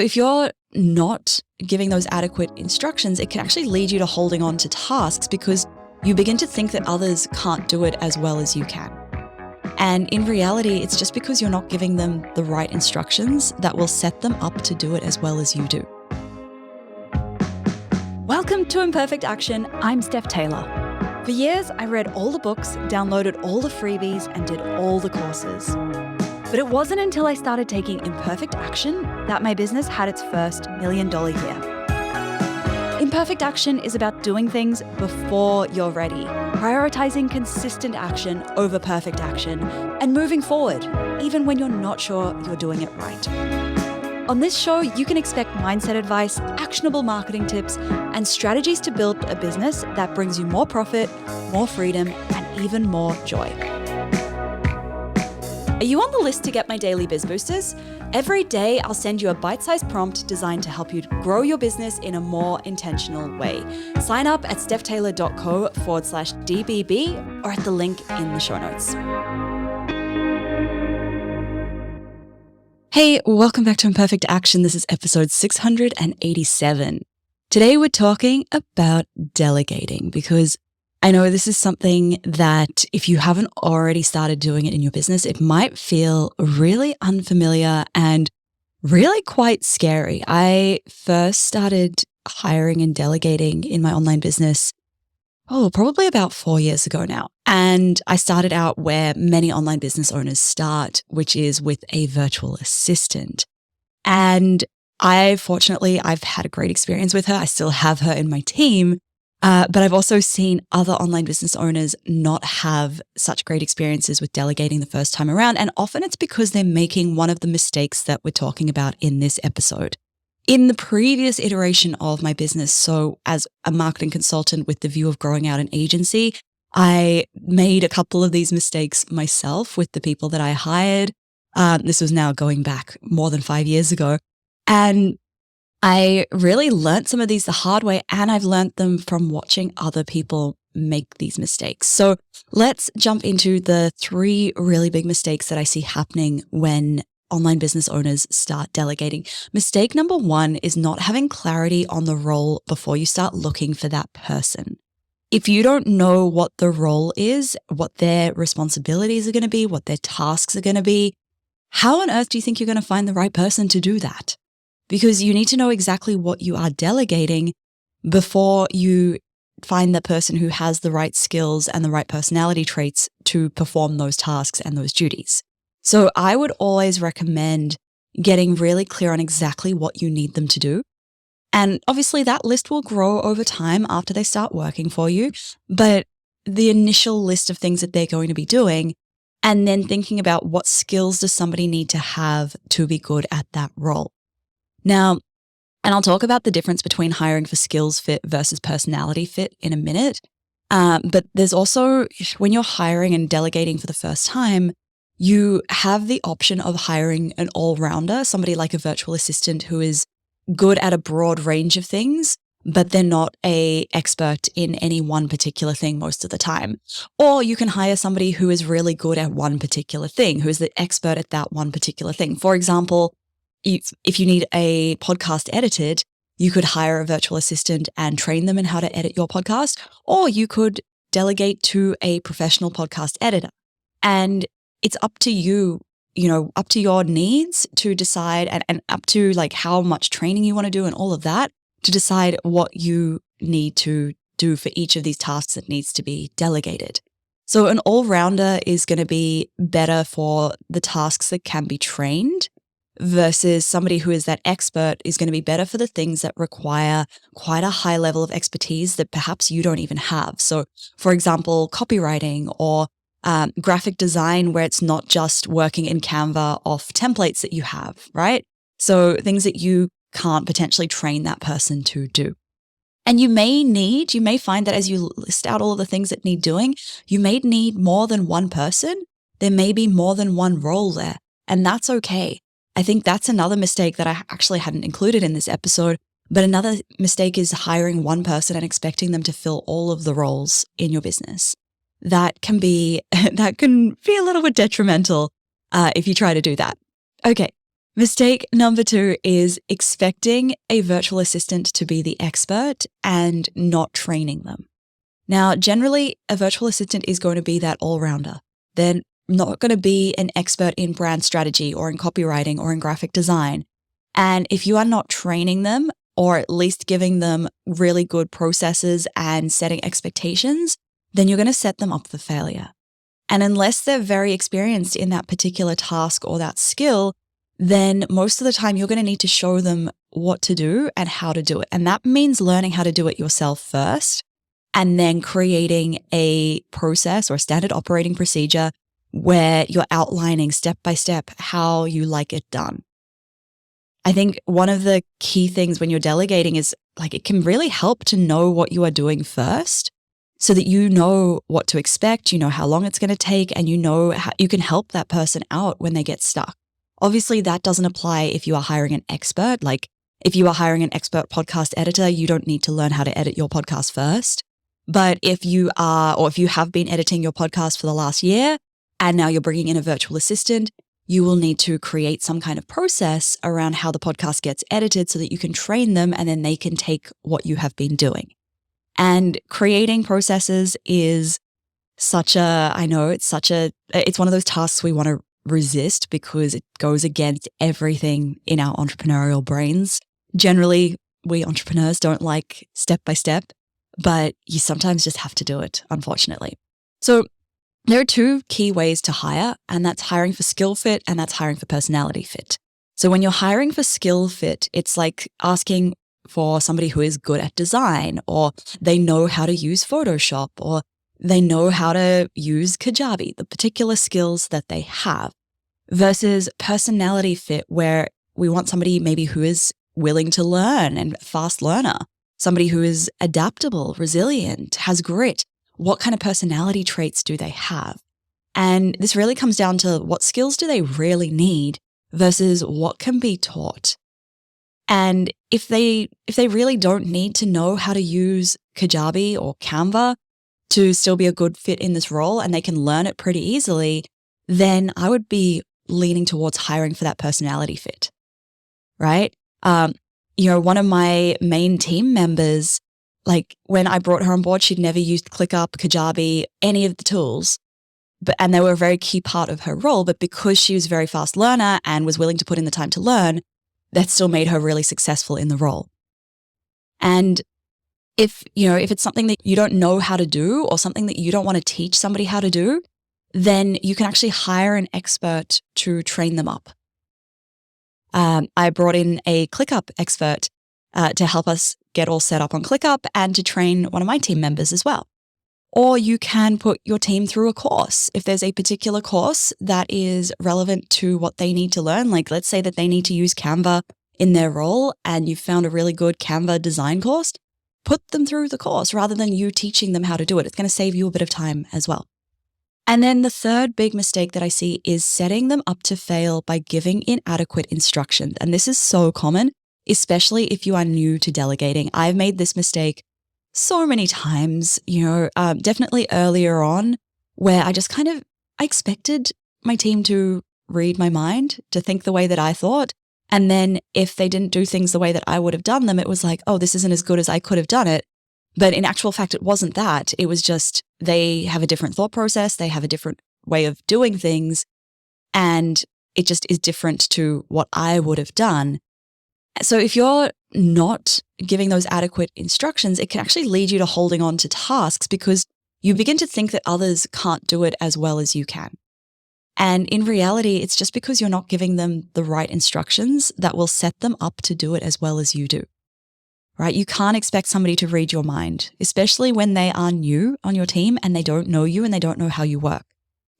If you're not giving those adequate instructions, it can actually lead you to holding on to tasks because you begin to think that others can't do it as well as you can. And in reality, it's just because you're not giving them the right instructions that will set them up to do it as well as you do. Welcome to Imperfect Action. I'm Steph Taylor. For years, I read all the books, downloaded all the freebies, and did all the courses. But it wasn't until I started taking imperfect action that my business had its first $1 million year. Imperfect action is about doing things before you're ready, prioritizing consistent action over perfect action, and moving forward, even when you're not sure you're doing it right. On this show, you can expect mindset advice, actionable marketing tips, and strategies to build a business that brings you more profit, more freedom, and even more joy. Are you on the list to get my daily Biz Boosters? Every day, I'll send you a bite-sized prompt designed to help you grow your business in a more intentional way. Sign up at stephtaylor.co/DBB or at the link in the show notes. Hey, welcome back to Imperfect Action. This is episode 687. Today, we're talking about delegating because I know this is something that if you haven't already started doing it in your business, it might feel really unfamiliar and really quite scary. I first started hiring and delegating in my online business, probably about 4 years ago now. And I started out where many online business owners start, which is with a virtual assistant. And I've had a great experience with her. I still have her in my team. But I've also seen other online business owners not have such great experiences with delegating the first time around. And often it's because they're making one of the mistakes that we're talking about in this episode. In the previous iteration of my business, so as a marketing consultant with the view of growing out an agency, I made a couple of these mistakes myself with the people that I hired. This was now going back more than 5 years ago. And I really learned some of these the hard way, and I've learned them from watching other people make these mistakes. So let's jump into the 3 really big mistakes that I see happening when online business owners start delegating. Mistake number 1 is not having clarity on the role before you start looking for that person. If you don't know what the role is, what their responsibilities are going to be, what their tasks are going to be, how on earth do you think you're going to find the right person to do that? Because you need to know exactly what you are delegating before you find the person who has the right skills and the right personality traits to perform those tasks and those duties. So I would always recommend getting really clear on exactly what you need them to do. And obviously that list will grow over time after they start working for you, but the initial list of things that they're going to be doing, and then thinking about what skills does somebody need to have to be good at that role. Now, and I'll talk about the difference between hiring for skills fit versus personality fit in a minute. But there's also, when you're hiring and delegating for the first time, you have the option of hiring an all-rounder, somebody like a virtual assistant who is good at a broad range of things, but they're not an expert in any one particular thing most of the time. Or you can hire somebody who is really good at one particular thing, who is the expert at that one particular thing. For example, if you need a podcast edited, you could hire a virtual assistant and train them in how to edit your podcast, or you could delegate to a professional podcast editor. And it's up to you, up to your needs to decide and up to like how much training you want to do and all of that to decide what you need to do for each of these tasks that needs to be delegated. So an all-rounder is going to be better for the tasks that can be trained, versus somebody who is that expert is going to be better for the things that require quite a high level of expertise that perhaps you don't even have. So for example, copywriting or graphic design, where it's not just working in Canva off templates that you have, right? So things that you can't potentially train that person to do. And you may find that as you list out all of the things that need doing, you may need more than one person. There may be more than one role there, and that's okay. I think that's another mistake that I actually hadn't included in this episode, but another mistake is hiring one person and expecting them to fill all of the roles in your business. That can be a little bit detrimental if you try to do that. Okay, Mistake number 2 is expecting a virtual assistant to be the expert and not training them. Now, generally, a virtual assistant is going to be that all-rounder. They're not going to be an expert in brand strategy or in copywriting or in graphic design. And if you are not training them, or at least giving them really good processes and setting expectations, then you're going to set them up for failure. And unless they're very experienced in that particular task or that skill, then most of the time you're going to need to show them what to do and how to do it. And that means learning how to do it yourself first, and then creating a process or standard operating procedure where you're outlining step by step how you like it done. I think one of the key things when you're delegating is it can really help to know what you are doing first so that you know what to expect, you know how long it's going to take, and you know how you can help that person out when they get stuck. Obviously, that doesn't apply if you are hiring an expert. Like if you are hiring an expert podcast editor, you don't need to learn how to edit your podcast first. But if you are, or if you have been editing your podcast for the last year and now you're bringing in a virtual assistant, you will need to create some kind of process around how the podcast gets edited so that you can train them and then they can take what you have been doing. And creating processes is it's one of those tasks we want to resist because it goes against everything in our entrepreneurial brains. Generally, we entrepreneurs don't like step by step, but you sometimes just have to do it, unfortunately. So there are 2 key ways to hire, and that's hiring for skill fit and that's hiring for personality fit. So when you're hiring for skill fit, it's like asking for somebody who is good at design, or they know how to use Photoshop, or they know how to use Kajabi, the particular skills that they have, versus personality fit, where we want somebody maybe who is willing to learn and a fast learner, somebody who is adaptable, resilient, has grit. What kind of personality traits do they have? And this really comes down to what skills do they really need versus what can be taught. And if they really don't need to know how to use Kajabi or Canva to still be a good fit in this role and they can learn it pretty easily, then I would be leaning towards hiring for that personality fit, right? One of my main team members, when I brought her on board, she'd never used ClickUp, Kajabi, any of the tools, and they were a very key part of her role. But because she was a very fast learner and was willing to put in the time to learn, that still made her really successful in the role. And if it's something that you don't know how to do or something that you don't want to teach somebody how to do, then you can actually hire an expert to train them up. I brought in a ClickUp expert to help us get all set up on ClickUp and to train one of my team members as well. Or you can put your team through a course. If there's a particular course that is relevant to what they need to learn, like let's say that they need to use Canva in their role and you've found a really good Canva design course, put them through the course rather than you teaching them how to do it. It's going to save you a bit of time as well. And then the third big mistake that I see is setting them up to fail by giving inadequate instructions. And this is so common, especially if you are new to delegating. I've made this mistake so many times, definitely earlier on, where I expected my team to read my mind, to think the way that I thought. And then if they didn't do things the way that I would have done them, it was like, oh, this isn't as good as I could have done it. But in actual fact, it wasn't that. It was just they have a different thought process. They have a different way of doing things. And it just is different to what I would have done. So if you're not giving those adequate instructions, it can actually lead you to holding on to tasks because you begin to think that others can't do it as well as you can. And in reality, it's just because you're not giving them the right instructions that will set them up to do it as well as you do, right? You can't expect somebody to read your mind, especially when they are new on your team and they don't know you and they don't know how you work.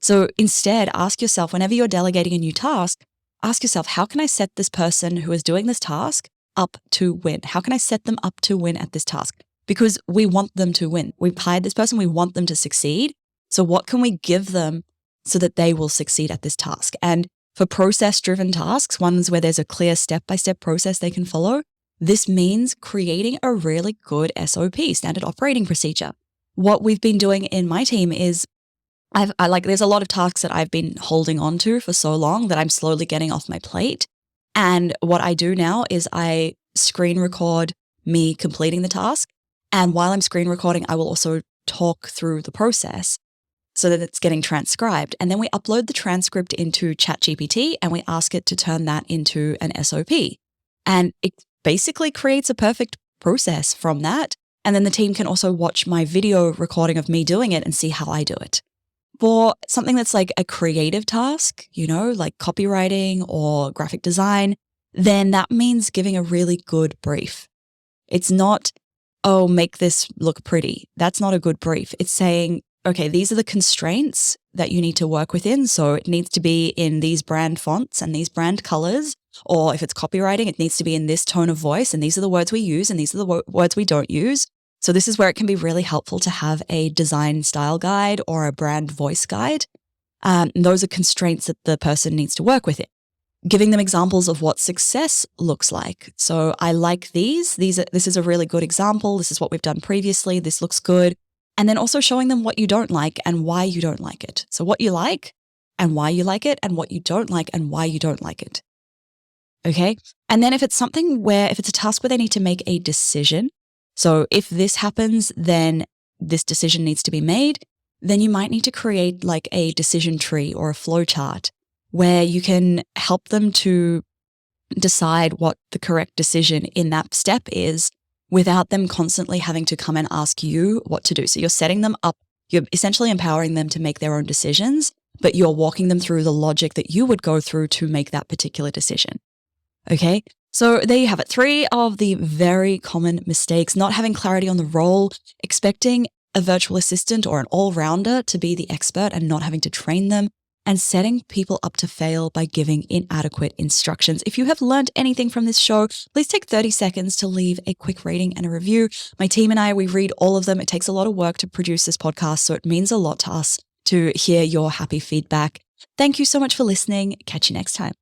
So instead, ask yourself, whenever you're delegating a new task, ask yourself, how can I set this person who is doing this task up to win? How can I set them up to win at this task? Because we want them to win. We've hired this person. We want them to succeed. So what can we give them so that they will succeed at this task? And for process-driven tasks, ones where there's a clear step-by-step process they can follow, this means creating a really good SOP, standard operating procedure. What we've been doing in my team is there's a lot of tasks that I've been holding on to for so long that I'm slowly getting off my plate. And what I do now is I screen record me completing the task. And while I'm screen recording, I will also talk through the process so that it's getting transcribed. And then we upload the transcript into ChatGPT and we ask it to turn that into an SOP. And it basically creates a perfect process from that. And then the team can also watch my video recording of me doing it and see how I do it. For something that's like a creative task, like copywriting or graphic design, then that means giving a really good brief. It's not, oh, make this look pretty. That's not a good brief. It's saying, okay, these are the constraints that you need to work within. So it needs to be in these brand fonts and these brand colors. Or if it's copywriting, it needs to be in this tone of voice. And these are the words we use and these are the words we don't use. So this is where it can be really helpful to have a design style guide or a brand voice guide. Those are constraints that the person needs to work with it. Giving them examples of what success looks like. So I like these. This is a really good example. This is what we've done previously. This looks good. And then also showing them what you don't like and why you don't like it. So what you like and why you like it, and what you don't like and why you don't like it. Okay. And then if it's a task where they need to make a decision, so if this happens, then this decision needs to be made, then you might need to create like a decision tree or a flow chart where you can help them to decide what the correct decision in that step is without them constantly having to come and ask you what to do. So you're setting them up, you're essentially empowering them to make their own decisions, but you're walking them through the logic that you would go through to make that particular decision. Okay. So there you have it. 3 of the very common mistakes: not having clarity on the role, expecting a virtual assistant or an all-rounder to be the expert and not having to train them, and setting people up to fail by giving inadequate instructions. If you have learned anything from this show, please take 30 seconds to leave a quick rating and a review. My team and I, we read all of them. It takes a lot of work to produce this podcast, so it means a lot to us to hear your happy feedback. Thank you so much for listening. Catch you next time.